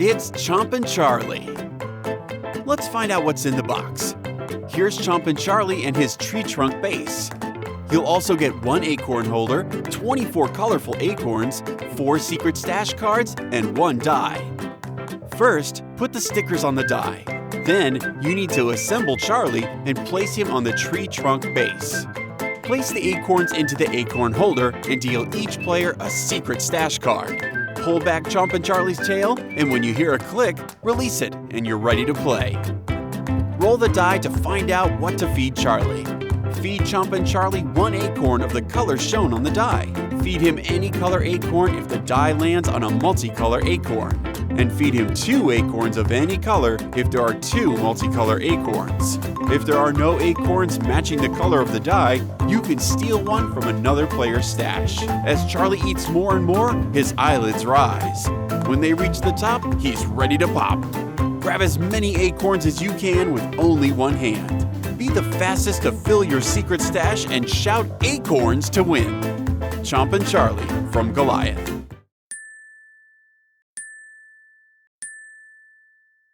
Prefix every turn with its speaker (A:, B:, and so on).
A: It's Chompin Charlie. Let's find out what's in the box. Here's Chompin Charlie and his tree trunk base. You'll also get 1 acorn holder, 24 colorful acorns, 4 secret stash cards, and 1 die. First, put the stickers on the die. Then, you need to assemble Charlie and place him on the tree trunk base. Place the acorns into the acorn holder and deal each player a secret stash card. Pull back Chompin Charlie's tail, and when you hear a click, release it, and you're ready to play. Roll the die to find out what to feed Charlie. Feed Chompin Charlie 1 acorn of the color shown on the die. Feed him any color acorn if the die lands on a multicolor acorn. And feed him 2 acorns of any color if there are 2 multicolor acorns. If there are no acorns matching the color of the die, you can steal one from another player's stash. As Charlie eats more and more, his eyelids rise. When they reach the top, he's ready to pop. Grab as many acorns as you can with only one hand. Be the fastest to fill your secret stash and shout acorns to win. Chompin Charlie from Goliath.